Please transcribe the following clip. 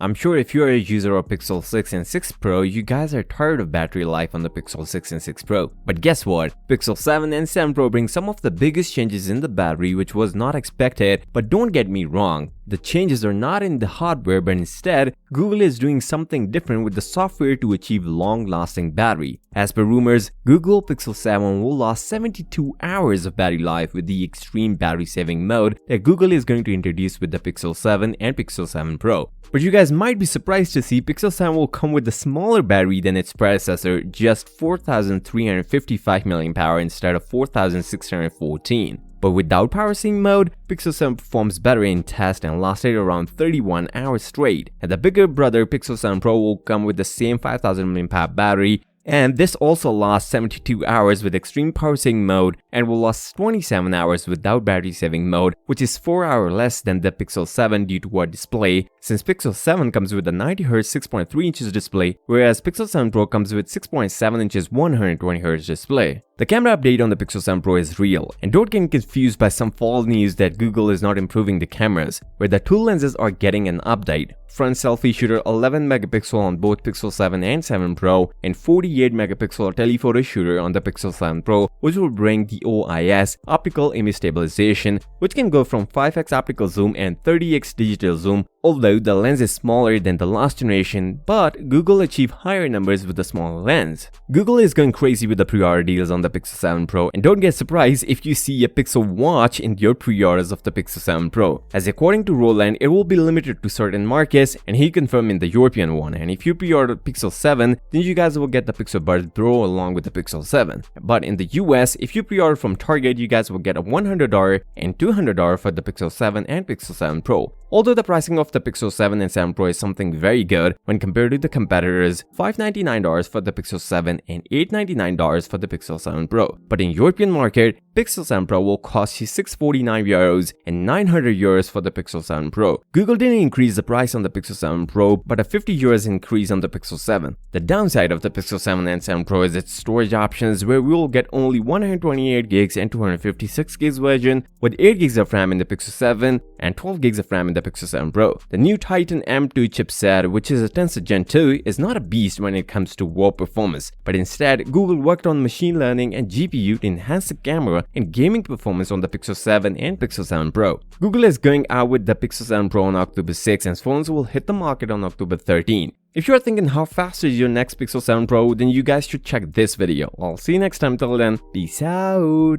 I'm sure if you're a user of Pixel 6 and 6 Pro, you guys are tired of battery life on the Pixel 6 and 6 Pro. But guess what? Pixel 7 and 7 Pro bring some of the biggest changes in the battery which was not expected, but don't get me wrong. The changes are not in the hardware, but instead, Google is doing something different with the software to achieve long-lasting battery. As per rumors, Google Pixel 7 will last 72 hours of battery life with the extreme battery saving mode that Google is going to introduce with the Pixel 7 and Pixel 7 Pro. But you guys might be surprised to see Pixel 7 will come with a smaller battery than its predecessor, just 4,355 mAh instead of 4,614. But without power saving mode, Pixel 7 performs better in test and lasted around 31 hours straight. And the bigger brother Pixel 7 Pro will come with the same 5000 mAh battery, and this also lasts 72 hours with extreme power saving mode and will last 27 hours without battery saving mode, which is 4 hours less than the Pixel 7 due to our display, since Pixel 7 comes with a 90Hz 6.3 inches display, whereas Pixel 7 Pro comes with 6.7 inches 120Hz display. The camera update on the Pixel 7 Pro is real, and don't get confused by some false news that Google is not improving the cameras, where the two lenses are getting an update. Front selfie shooter 11 megapixel on both Pixel 7 and 7 Pro, and 48 megapixel telephoto shooter on the Pixel 7 Pro, which will bring the OIS, optical image stabilization, which can go from 5x optical zoom and 30x digital zoom. Although the lens is smaller than the last generation, but Google achieved higher numbers with the smaller lens. Google is going crazy with the pre-order deals on the Pixel 7 Pro, and don't get surprised if you see a Pixel watch in your pre-orders of the Pixel 7 Pro, as according to Roland, it will be limited to certain markets, and he confirmed in the European one. And if you pre-order Pixel 7, then you guys will get the Pixel Buds Pro along with the Pixel 7. But in the US, if you pre-order from Target, you guys will get a $100 and $200 for the Pixel 7 and Pixel 7 Pro. Although the pricing of the Pixel 7 and 7 Pro is something very good when compared to the competitors, $599 for the Pixel 7 and $899 for the Pixel 7 Pro. But in European market, Pixel 7 Pro will cost you €649 and €900 for the Pixel 7 Pro. Google didn't increase the price on the Pixel 7 Pro, but a €50 increase on the Pixel 7. The downside of the Pixel 7 and 7 Pro is its storage options, where we will get only 128 gigs and 256 gigs version, with 8 gigs of RAM in the Pixel 7 and 12 gigs of RAM in the Pixel 7 Pro. The new Titan M2 chipset, which is a Tensor Gen 2, is not a beast when it comes to raw performance, but instead Google worked on machine learning and GPU to enhance the camera and gaming performance on the Pixel 7 and Pixel 7 Pro. Google is going out with the Pixel 7 Pro on October 6, and phones will hit the market on October 13. If you're thinking how fast is your next Pixel 7 Pro, then you guys should check this video. I'll see you next time. Till then, peace out.